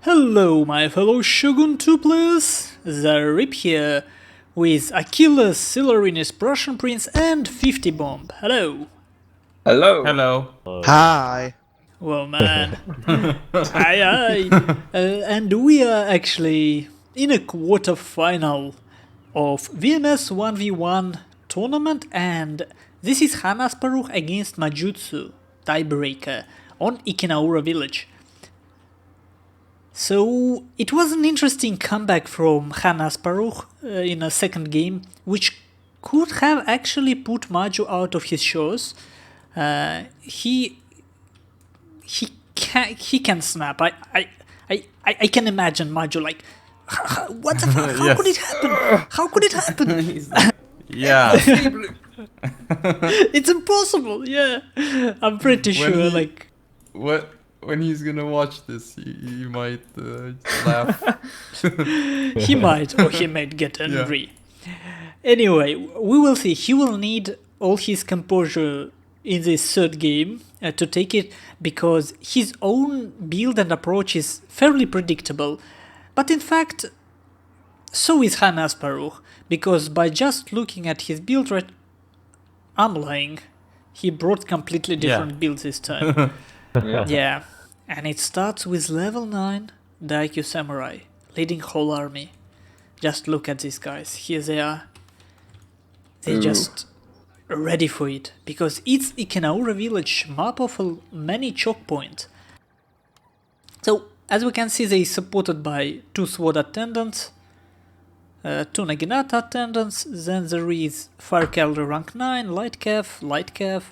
Hello, my fellow Shogun 2 players, Zaript here, with Achilles, Silurinis, Prussian Prince, and 50 Bomb. Hello. Hello. Hello. Hi. Well, man. Hi. And we are actually in a quarter-final of VMS 1v1 tournament, and this is Hanas Peru against Majutsu, tiebreaker, on Ikinaura village. So it was an interesting comeback from Hanas Peru in a second game, which could have actually put Maju out of his shoes. He can snap. I can imagine Maju like, what the fuck? How Yes. could it happen? How could it happen? Yeah. It's impossible. Yeah, I'm pretty When sure. he- Like, When he's gonna watch this, he might laugh. he might, or he might get angry. Anyway, we will see. He will need all his composure in this third game to take it, because his own build and approach is fairly predictable. But in fact, so is Hanas Peru, because by just looking at his build, right, I'm lying. He brought completely different builds this time. Yeah, and it starts with level 9 Daikyu Samurai, leading whole army. Just look at these guys, here they are. They're just ready for it, because it's Ikinaura village, map of many choke point. So, as we can see, they supported by 2 sword attendants, 2 Naginata attendants, then there is Fire Cavalry rank 9, Light Cav.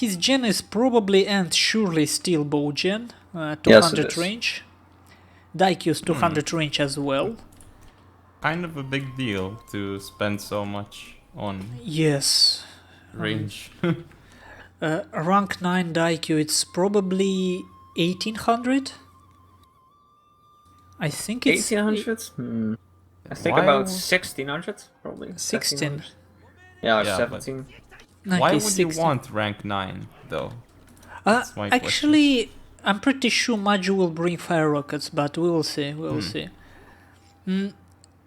His gen is probably and surely still bow gen, 200 Yes, it is. range. Daikyu's 200 range as well. Kind of a big deal to spend so much on Yes. range. Rank 9 Daikyu, it's probably 1800. I think it's 1800s? I think Why about would- 1600s, probably. 16. Yeah, or Yeah, 17. Okay, Why would 16. you want rank 9 though? That's my Actually, I'm pretty sure Maju will bring fire rockets, but we will see. We will see.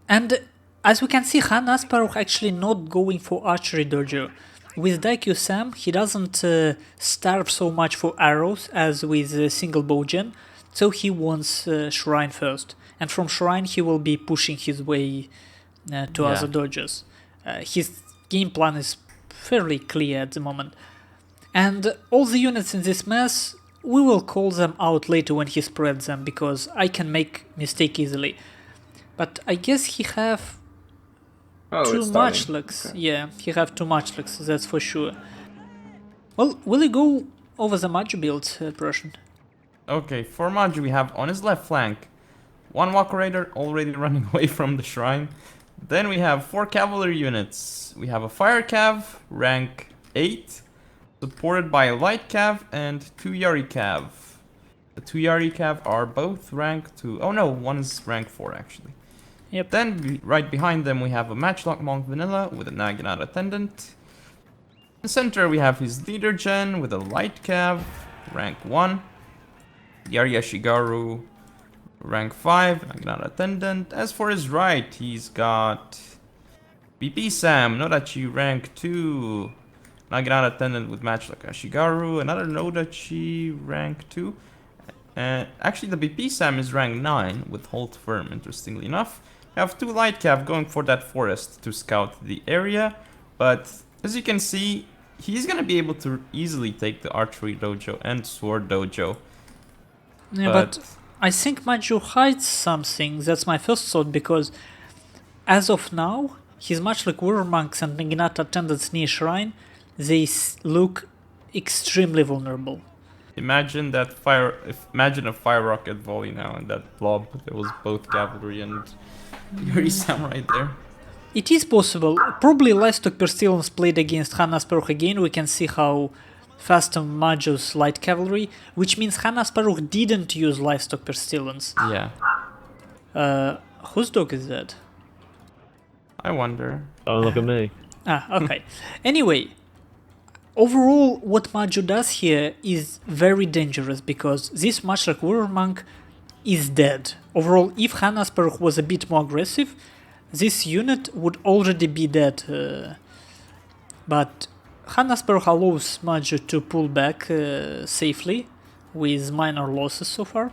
And as we can see, Hanas Peru actually not going for archery dojo. With Daikyu Sam, he doesn't starve so much for arrows as with single bow gen, so he wants shrine first, and from shrine he will be pushing his way to other dojos. His game plan is fairly clear at the moment. And all the units in this mess, we will call them out later when he spreads them, because I can make mistake easily. But I guess he have too it's much starting. looks. Yeah, he have too much looks, that's for sure. Well, will you go over the Maju builds, Prussian? Okay, for Maju we have on his left flank 1 Walker Raider already running away from the shrine. Then we have 4 cavalry units. We have a Fire Cav, rank 8, supported by a Light Cav and 2 Yari Cav. The 2 Yari Cav are both rank 2. Oh no, one is rank 4 actually. Yep. Then right behind them we have a Matchlock Monk Vanilla with a Naginata Attendant. In the center we have his leader gen with a Light Cav, rank 1. Yari Ashigaru, rank 5, Naginata Attendant. As for his right, he's got BP Sam, Nodachi, rank 2. Naginata Attendant with Matchlock Ashigaru, another Nodachi, rank 2. Actually, the BP Sam is rank 9 with Hold Firm, interestingly enough. I have 2 Light Cav going for that forest to scout the area, but as you can see, he's gonna be able to easily take the Archery Dojo and Sword Dojo. Yeah, but I think Maju hides something. That's my first thought, because as of now, he's much like Warrior Monks and Naginata attendants near Shrine. They look extremely vulnerable. Imagine imagine a fire rocket volley now and that blob. There was both cavalry and Yuri Samurai there. It is possible. Probably Livestock Pestilence played against Hanas Peru again. We can see how fast Maju's Light Cavalry, which means Hanas Peru didn't use Livestock Pestilence. Yeah. Whose dog is that? I wonder. Don't look at me. Okay. Anyway, overall, what Maju does here is very dangerous, because this much like Warrior Monk is dead. Overall, if Hanas Peru was a bit more aggressive, this unit would already be dead. But Hanas Peru allows Maju to pull back safely with minor losses so far.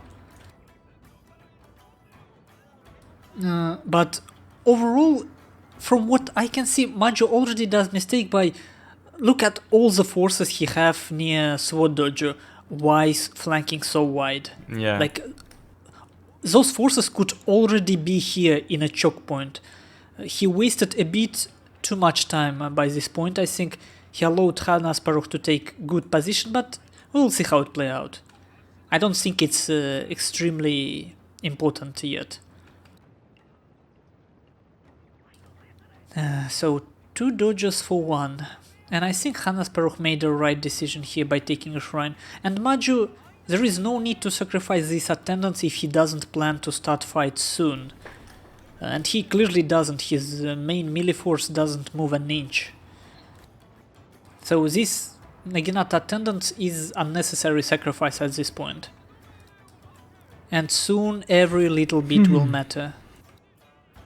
But overall, from what I can see, Maju already does mistake by look at all the forces he have near Sword Dojo. Why is flanking so wide? Yeah. Like, those forces could already be here in a choke point. He wasted a bit too much time by this point. I think he allowed Hanas Peru to take good position, but we'll see how it play out. I don't think it's extremely important yet. So 2 dojos for 1. And I think Hanas Peru made the right decision here by taking a shrine. And Maju, there is no need to sacrifice this attendance if he doesn't plan to start fight soon. And he clearly doesn't, his main melee force doesn't move an inch. So this Naginata attendance is unnecessary sacrifice at this point. And soon every little bit will matter.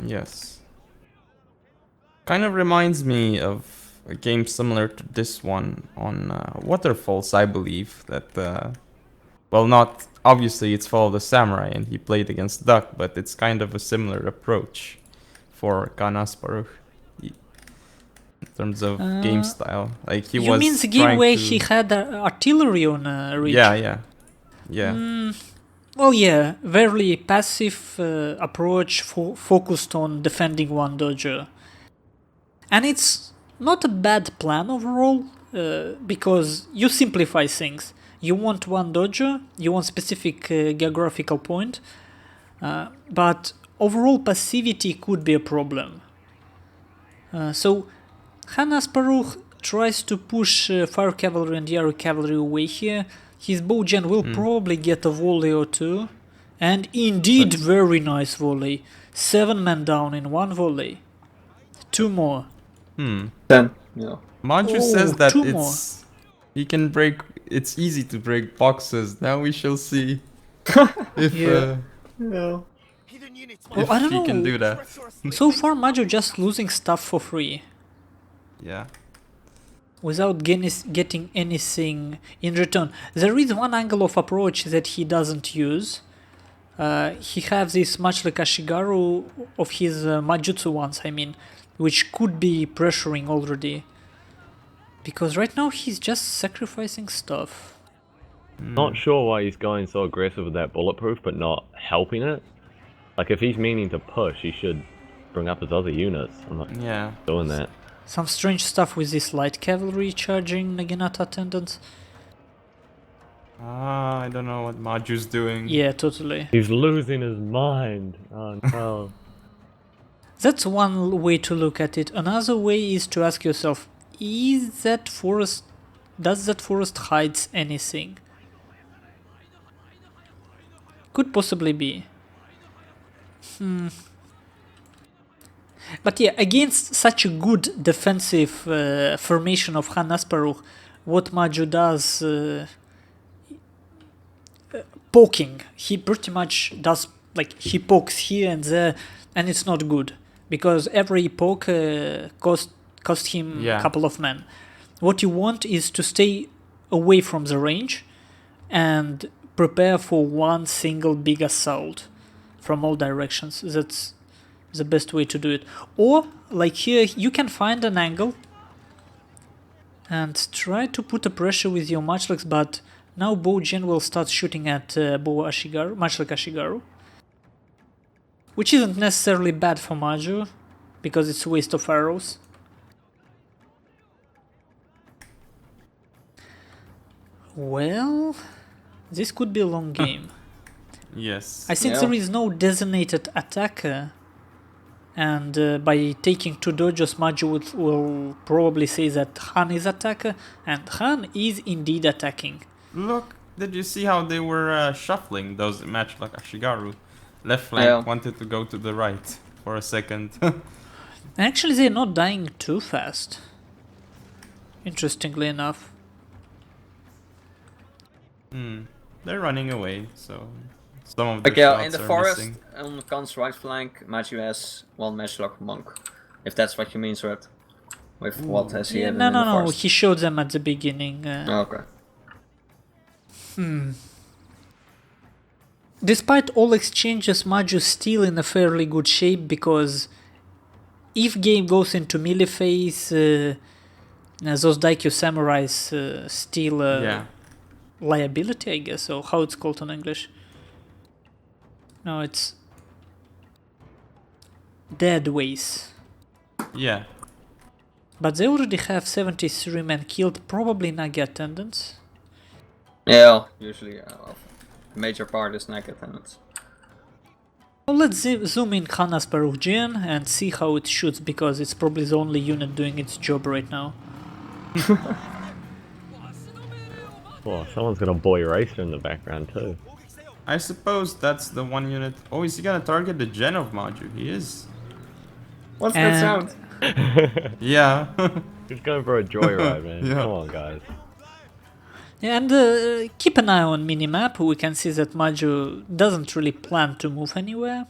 Yes. Kind of reminds me of a game similar to this one on Waterfalls, I believe. That, well, not obviously it's Fall of the Samurai and he played against Duck, but it's kind of a similar approach for Hanas Peru in terms of game style. Like he you was. mean the game where he had artillery on reach? Yeah. Well, yeah, very passive approach focused on defending one dojo. And it's not a bad plan overall, because you simplify things. You want one dojo, you want specific geographical point, but overall passivity could be a problem. So Hanas Peru tries to push Fire Cavalry and Yaru Cavalry away here. His Bowgen will probably get a volley or two. And indeed, very nice volley. 7 men down in 1 volley. 2 more. 10. Yeah. Maju says that 2 more. he can break. It's easy to break boxes. Now we shall see if Well, I don't he know. can do that. So far, Maju just losing stuff for free. Yeah. Without getting anything in return. There is one angle of approach that he doesn't use. He has this much like Ashigaru of his Majutsu ones, I mean, which could be pressuring already. Because right now he's just sacrificing stuff. Not sure why he's going so aggressive with that bulletproof, but not helping it. Like if he's meaning to push, he should bring up his other units. I'm not doing that. Some strange stuff with this light cavalry charging Naginata attendants. I don't know what Maju's doing. Yeah, totally. He's losing his mind. Oh no. That's one way to look at it. Another way is to ask yourself, does that forest hides anything? Could possibly be. But yeah, against such a good defensive formation of Hanas Peru, what Maju does, poking. He pretty much does, like, he pokes here and there, and it's not good. Because every poke cost him a couple of men. What you want is to stay away from the range and prepare for one single big assault from all directions. That's the best way to do it. Or, like here, you can find an angle and try to put a pressure with your matchlocks, but now Bojin will start shooting at Bo Ashigaru, much like Ashigaru. Which isn't necessarily bad for Maju, because it's a waste of arrows. Well, this could be a long game. Yes. I think there is no designated attacker, and by taking 2 dojos, Maju will probably say that Han is attacker, and Han is indeed attacking. Look, did you see how they were shuffling those match like Ashigaru? Left flank wanted to go to the right for a second. Actually, they're not dying too fast. Interestingly enough. They're running away, so some of the Okay, in shots the are forest, missing. on Khan's right flank, Maju has one matchlock monk. If that's what you mean, Zaript. With what has he Yeah, hidden no, in the no, forest? he showed them at the beginning. Oh, okay. Despite all exchanges, Maju's still in a fairly good shape because if game goes into melee phase, those Daikyo Samurais still liability, I guess, or how it's called in English. No, it's dead ways. Yeah. But they already have 73 men killed, probably Nagi attendants. Yeah, usually the major part is Nagi attendants. Well, let's zoom in Hanas Peru and see how it shoots, because it's probably the only unit doing its job right now. Oh, someone's got a boy racer in the background too. I suppose that's the one unit. Oh, is he gonna target the gen of Maju? He is. What's that sound? Yeah. He's going for a joyride, man. Yeah. Come on, guys. And keep an eye on minimap. We can see that Maju doesn't really plan to move anywhere,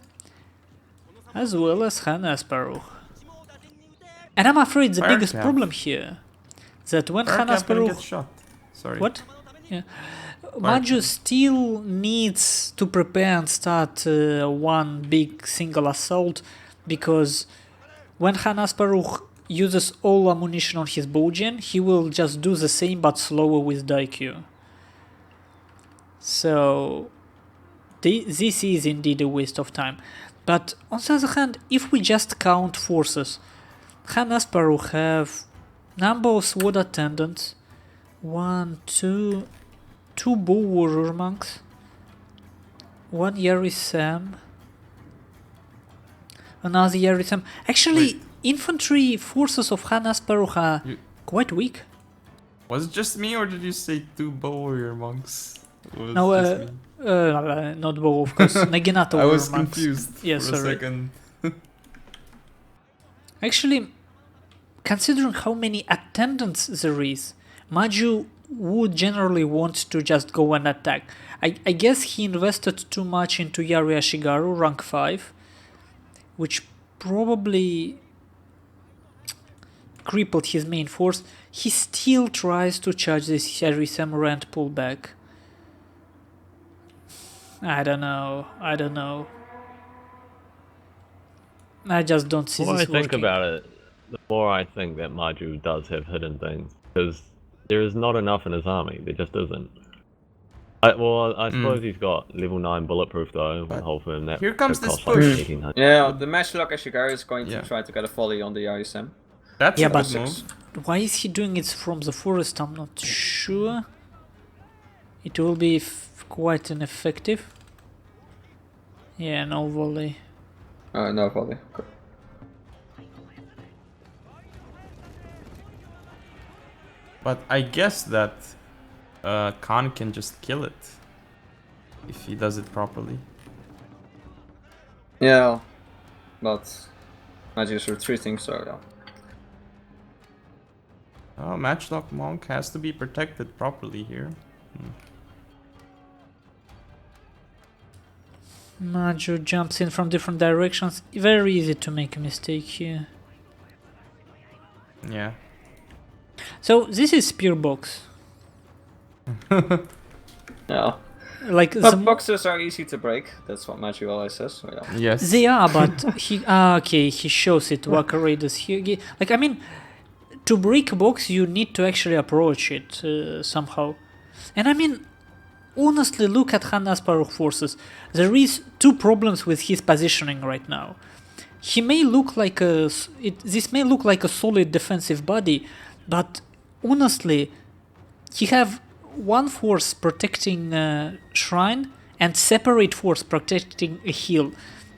as well as Hanas Peru. And I'm afraid the biggest problem here that when Hanas Peru gets shot. Sorry. What? Yeah. Maju still needs to prepare and start one big single assault, because when Hanas Peru uses all ammunition on his Bojin, he will just do the same but slower with Daikyo. So this is indeed a waste of time. But on the other hand, if we just count forces, Hanas Peru have number of SWAT attendants, 1, 2 Bow Warrior monks, 1 Yari Sam, another Yari Sam. Actually, infantry forces of Hanas Peru are quite weak. Was it just me, or did you say 2 bow warrior monks? No, not bow, of course. Naginata I warrior was monks. confused Yeah, for a sorry. second. Actually, considering how many attendants there is, Maju would generally want to just go and attack. I guess he invested too much into Yari Ashigaru, rank 5, which probably crippled his main force. He still tries to charge this Yari Samurai and pull back. I don't know. I just don't see The more this I think working. about it, the more I think that Maju does have hidden things, because there is not enough in his army. There just isn't. I suppose he's got level 9 bulletproof though. With whole firm that Here comes could this cost like push. 1800. Yeah, the matchlock Ashigaru is going to Yeah. try to get a volley on the Yarisem. That's Yeah, a but good move. why is he doing it from the forest? I'm not sure. It will be quite ineffective. Yeah, no volley. No volley. Okay. But I guess that Khan can just kill it if he does it properly. Yeah, but Maju's retreating, so yeah. Oh, Matchlock Monk has to be protected properly here. Maju jumps in from different directions. Very easy to make a mistake here. Yeah. So this is spear box. Yeah. Like But the boxes are easy to break. That's what Maju always says. So yeah. Yes. they are, but he shows it. Waka Raiders here. Like, I mean, to break a box, you need to actually approach it somehow. And I mean, honestly, look at Hanas Peru forces. There is two problems with his positioning right now. He may look like this may look like a solid defensive body, but honestly, he have one force protecting shrine and separate force protecting a hill,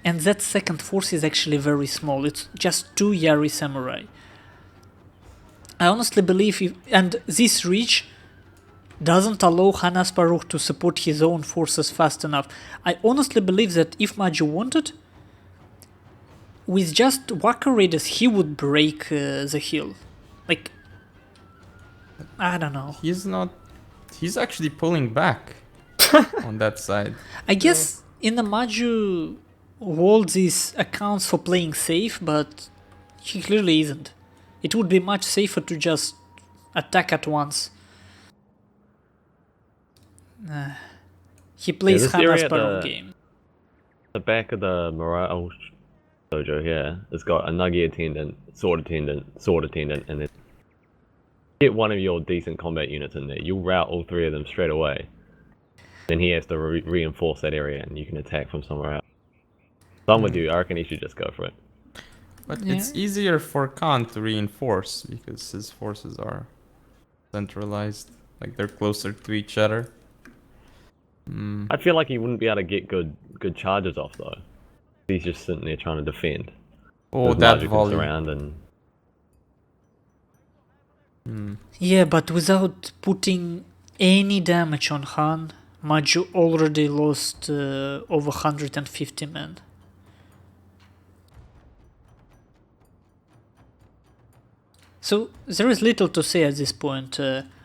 and that second force is actually very small. It's just 2 Yari samurai. I honestly believe and this reach doesn't allow Hanas Peru to support his own forces fast enough. I honestly believe that if Maju wanted, with just Waka Raiders, he would break the hill. Like, I don't know. He's not. He's actually pulling back on that side. I guess in the Maju world, this accounts for playing safe, but he clearly isn't. It would be much safer to just attack at once. He plays this Hanas area Peru game. The back of the morale dojo here has got a Nagi attendant, sword attendant, and then get one of your decent combat units in there. You'll rout all three of them straight away. Then he has to reinforce that area, and you can attack from somewhere else. So I'm with you. I reckon he should just go for it. But it's easier for Khan to reinforce because his forces are centralized, like they're closer to each other. I feel like he wouldn't be able to get good charges off though. He's just sitting there trying to defend. Oh, that volume. Around and Yeah, but without putting any damage on Han, Maju already lost over 150 men. So there is little to say at this point.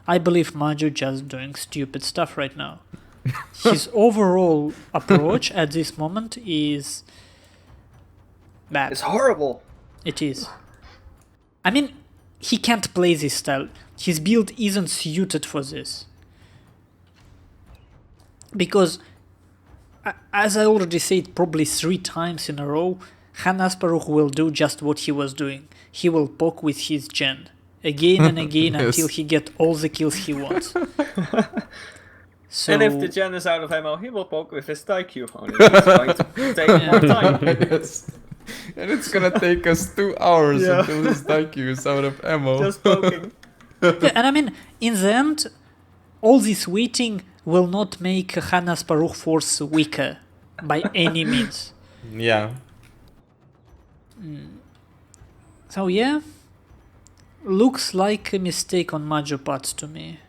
I believe Maju just doing stupid stuff right now. His overall approach at this moment is bad. It's horrible. It is. I mean, he can't play this style. His build isn't suited for this. Because, as I already said probably 3 times in a row, Hanas Peru will do just what he was doing. He will poke with his gen. Again and again Yes. until he gets all the kills he wants. So, And if the gen is out of ammo, he will poke with his Taikyu. Only it's going to take more time. Yes. And it's gonna take us 2 hours Yeah. until his Taikyu is out of ammo. Just poking. yeah, and I mean, in the end, all this waiting will not make Hanas Peru force weaker by any means. Yeah. So yeah, looks like a mistake on Maju parts to me.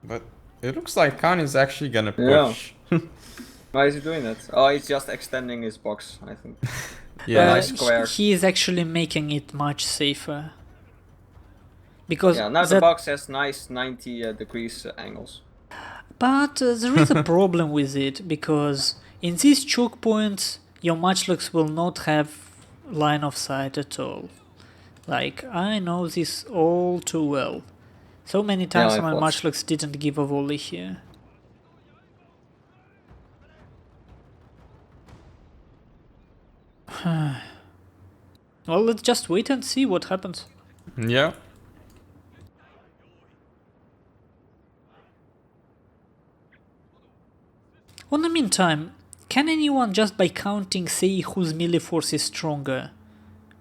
But it looks like Khan is actually gonna Yeah. push. Why is he doing that? Oh, he's just extending his box, I think. Yeah. Nice square. He is actually making it much safer. Because Yeah, now the that, box has nice 90 degrees angles. but there is a problem with it, because in these choke points, your matchlocks will not have line of sight at all. Like, I know this all too well. So many times I my thought. matchlocks didn't give a volley here. Well, let's just wait and see what happens. Yeah. In the meantime, can anyone just by counting say whose melee force is stronger?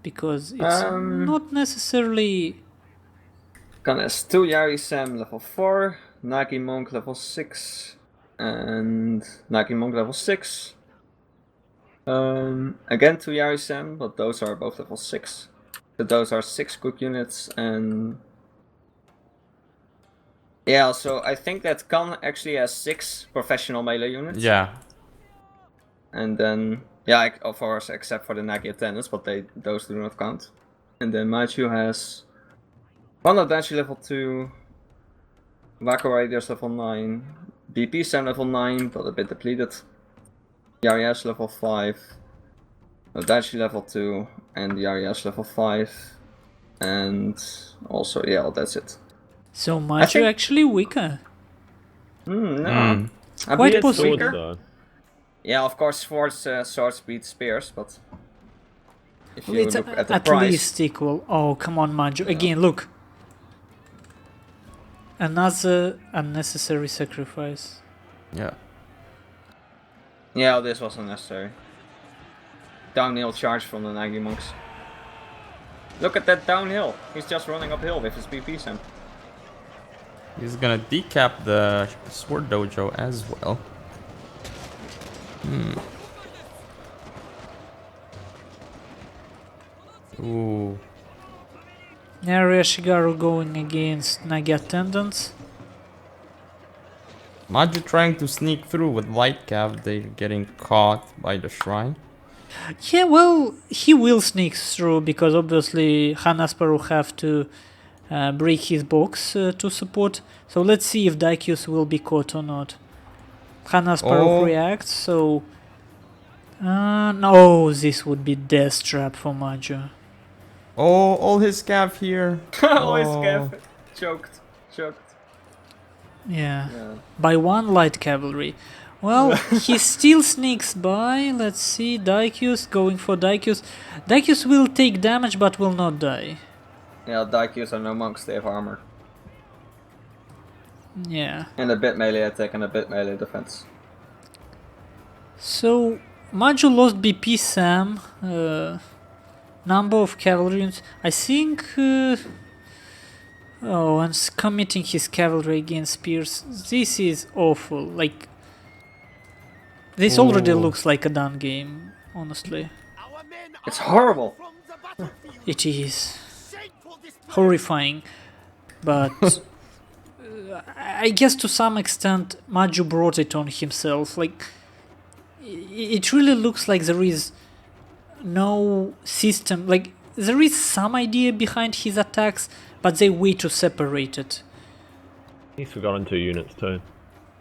Because it's not necessarily... Khan has 2 Yari Sam level 4, Nagi Monk level 6, and Nagi Monk level 6. Again 2 Yari Sam, but those are both level 6. So those are 6 cook units, and yeah, so I think that Khan actually has 6 professional melee units. Yeah. And then, yeah, of course, except for the Nagi attendants, but those do not count. And then Maichu has 1 Odachi level 2, Wako Raiders level 9, BP Sam level 9, but a bit depleted, Yariash level 5, Odachi level 2, and Yariash level 5, and also, yeah, that's it. So Machu think- actually weaker. No. A Quite bit possible. weaker. though. Yeah, of course, swords beat spears, but if you It's look at the at price, least equal. Oh, come on, Maju. Again, look. Another unnecessary sacrifice. Yeah. yeah, this was unnecessary. Downhill charge from the Nagi monks. Look at that downhill. He's just running uphill with his BP Sam. He's gonna decap the sword dojo as well. Ooh. Area Shigaru going against Nagi attendants. Maju trying to sneak through with light cav, they're getting caught by the shrine. Yeah, well, he will sneak through because obviously Hanas Peru have to break his box to support. So let's see if Daikyus will be caught or not. Hanas Peru Oh. reacts, so No, this would be death trap for Maju. Oh, all his scav here. Always Oh. Kev. Choked. Yeah. Yeah. By one light cavalry. Well, he still sneaks by. Let's see. Daikyus going for Daikyus. Daikyus will take damage but will not die. Yeah, Daikyus are no monks, they have armor. Yeah. And a bit melee attack and a bit melee defense. So, Maju lost BP Sam. Number of cavalry units. I think. Oh, and committing his cavalry against spears. This is awful. Like, this already Oh. looks like a done game, honestly. It's horrible! It is horrifying, but I guess to some extent Maju brought it on himself. Like, it really looks like there is no system. Like, there is some idea behind his attacks, but they're way too separated. He's forgotten 2 units too.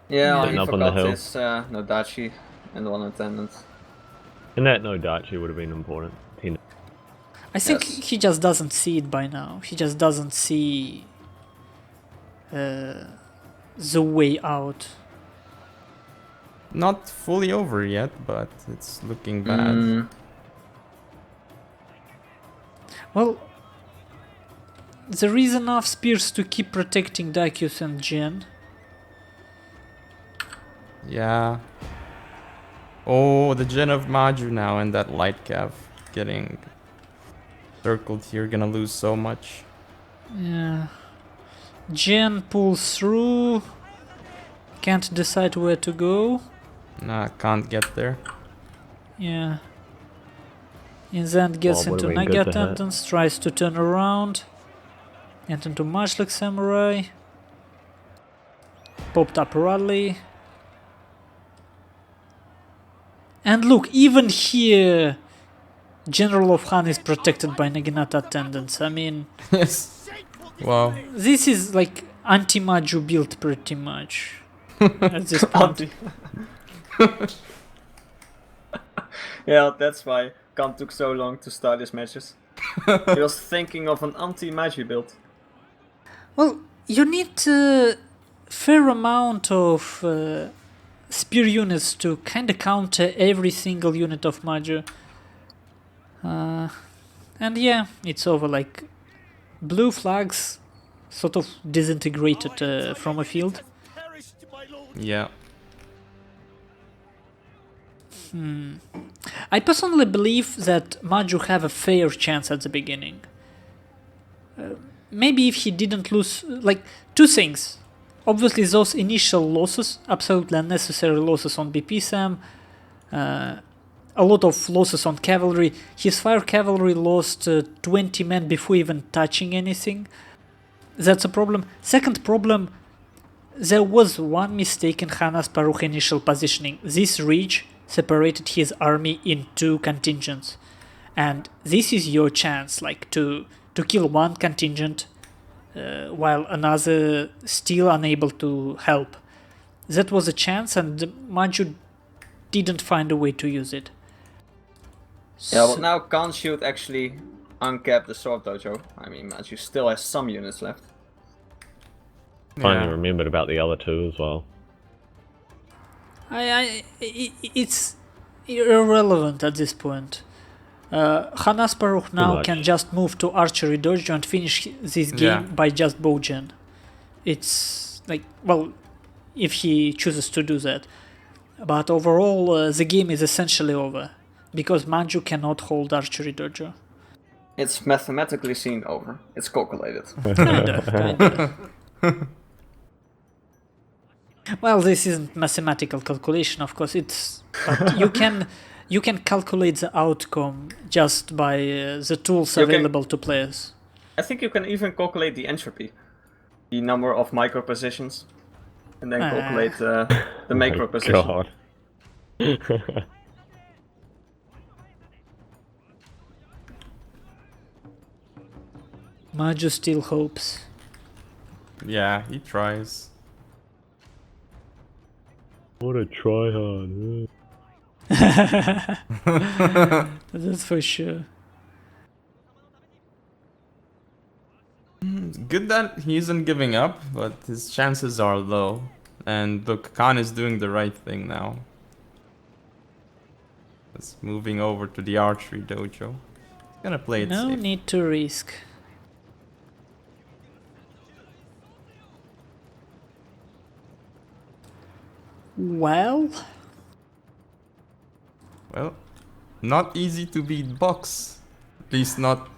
Yeah, Sitting he up on the forgot hill. his Nodachi and one attendant. And that no Dachi would have been important. I think Yes. he just doesn't see it by now. He just doesn't see the way out. Not fully over yet, but it's looking bad. Mm, Well, there is enough spears to keep protecting Daikyus and Jen. Yeah. Oh, the Gen of Maju now and that light cav getting circled here. Gonna lose so much. Yeah. Jen pulls through. Can't decide where to go. Nah, can't get there. Yeah. In the end gets Well, into would've been Nagi good to hit. attendance, tries to turn around. And into much like Samurai. Popped up rally. And look, even here, General of Han is protected by Naginata attendants. I mean, Yes. Wow. this is like anti-Maju build pretty much. At this point. yeah, that's why Khan took so long to start his matches. He was thinking of an anti-Magi build. Well, you need a fair amount of spear units to kind of counter every single unit of Maju. And yeah, it's over. Like, blue flags sort of disintegrated from a field. Yeah. I personally believe that Maju have a fair chance at the beginning. Maybe if he didn't lose, like, 2 things. Obviously, those initial losses, absolutely unnecessary losses on BP Sam, a lot of losses on cavalry. His fire cavalry lost 20 men before even touching anything. That's a problem. Second problem, there was one mistake in Hanas Peru initial positioning. This ridge separated his army in 2 contingents. And this is your chance, like, to kill one contingent while another still unable to help. That was a chance, and Maju didn't find a way to use it. Yeah, well now Khan should actually uncap the sword dojo. I mean, Maju still has some units left. Finally Yeah. remembered about the other 2 as well. It's irrelevant at this point. Hanas Peru now much. can just move to archery dojo and finish this game Yeah. by just bowgen. It's like, well, if he chooses to do that. But overall, the game is essentially over because Maju cannot hold archery dojo. It's mathematically seen over. It's calculated. Kinda. Well, this isn't mathematical calculation, of course. But you can calculate the outcome just by the tools You can- available to players. I think you can even calculate the entropy. The number of micro positions. And then calculate the macro position. God. Maju still hopes. Yeah, he tries. What a tryhard. That's for sure. Good that he isn't giving up, but his chances are low. And look, Khan is doing the right thing now. It's moving over to the archery dojo. He's gonna play it No safe. need to risk. Well, Well, not easy to beat box. At least not.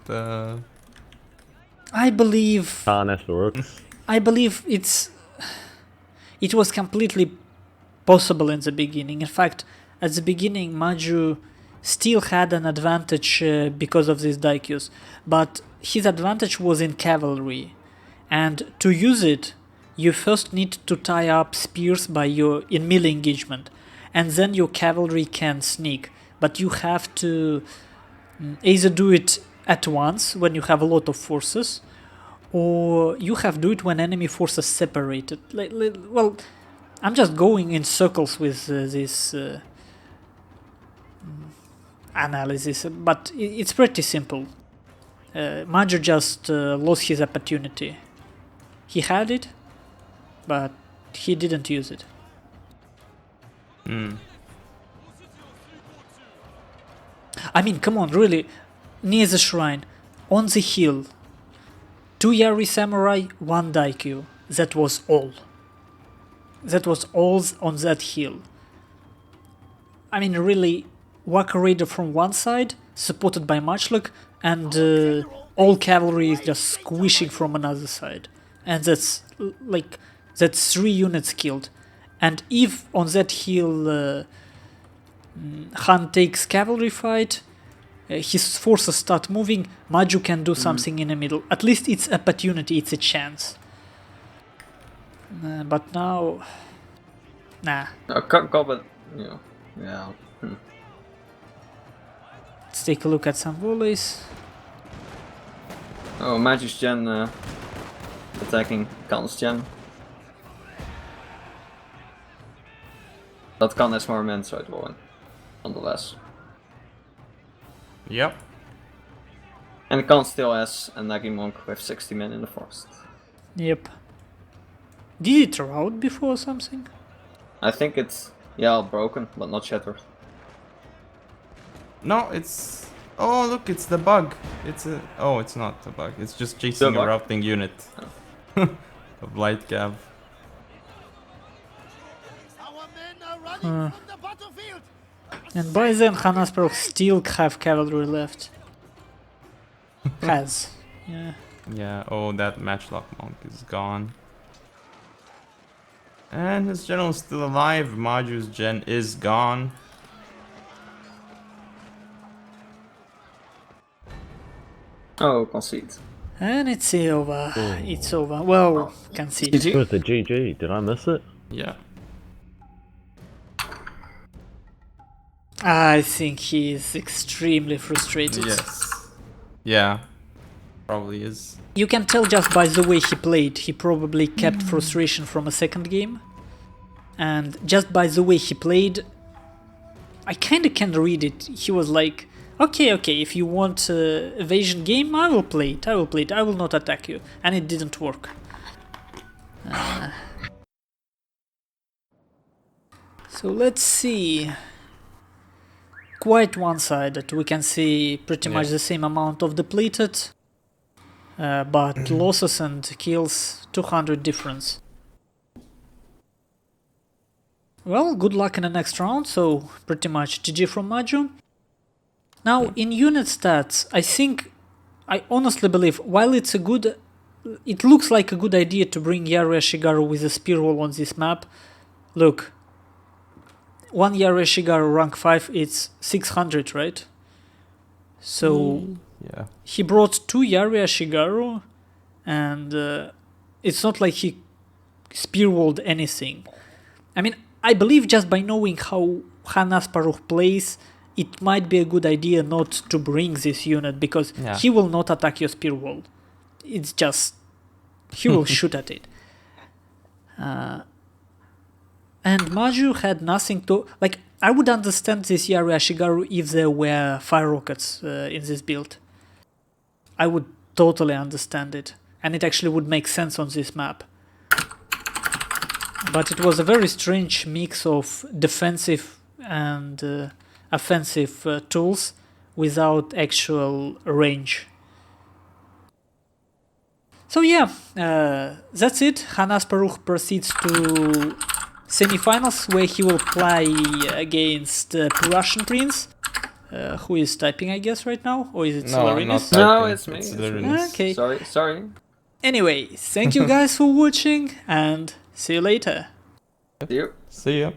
I believe Asparukh. it was completely possible in the beginning. In fact, at the beginning, Maju still had an advantage because of these daikyus, but his advantage was in cavalry, and to use it, you first need to tie up spears in melee engagement, and then your cavalry can sneak. But you have to either do it at once when you have a lot of forces, or you have to do it when enemy forces separated. Well, I'm just going in circles with this analysis, but it's pretty simple. Major just lost his opportunity. He had it, but he didn't use it. I mean, come on, really, near the shrine, on the hill, 2 Yari Samurai, 1 Daikyu. That was all. That was all on that hill. I mean, really, Waka Raider from one side, supported by Matchlock, and all cavalry is just squishing from another side. And that's 3 units killed. And if on that hill Han takes cavalry fight, his forces start moving, Maju can do something in the middle. At least it's opportunity, it's a chance. But now... Nah. But, yeah. Let's take a look at some volleys. Oh, Magic's gen attacking Khan's gen. But Khan has more men, so it will win, nonetheless. Yep. And Khan still has a Nagi monk with 60 men in the forest. Yep. Did it rout before or something? I think it's, broken, but not shattered. No, it's... Oh, look, it's the bug. Oh, it's not a bug. It's just chasing a routing unit of light cav. And by then, Hanas Peru still have cavalry left. Has. Yeah. Yeah, oh, that matchlock monk is gone. And his general's still alive. Maju's gen is gone. Oh, concede. And it's over. It's over. Well, concede. GG? It was the GG. Did I miss it? Yeah. I think he is extremely frustrated. Yes. Yeah. Probably is. You can tell just by the way he played. He probably kept frustration from a second game. And just by the way he played, I kinda can read it. He was like, okay, if you want evasion game, I will play it. I will not attack you. And it didn't work. So let's see. Quite one-sided. We can see pretty much the same amount of depleted. But losses and kills, 200 difference. Well, good luck in the next round, so pretty much GG from Maju. Now, in unit stats, I honestly believe, while it looks like a good idea to bring Yari Ashigaru with a spear wall on this map. Look, 1 Yari Ashigaru rank 5, it's 600, right? So, Yeah. he brought 2 Yari Ashigaru, and it's not like he spear walled anything. I mean, I believe just by knowing how Hanas Peru plays, it might be a good idea not to bring this unit, because he will not attack your spear wall. It's just... he will shoot at it. And Maju had nothing to... Like, I would understand this Yari Ashigaru if there were fire rockets in this build. I would totally understand it, and it actually would make sense on this map. But it was a very strange mix of defensive and offensive tools without actual range. So yeah, that's it. Hanas Peru proceeds to semifinals, where he will play against Russian Prince, who is typing, I guess, right now, or is it Solarinis? No, it's me. It's It's me. Solarinis. Okay. Sorry. Anyway, thank you guys for watching, and see you later. See you. See ya.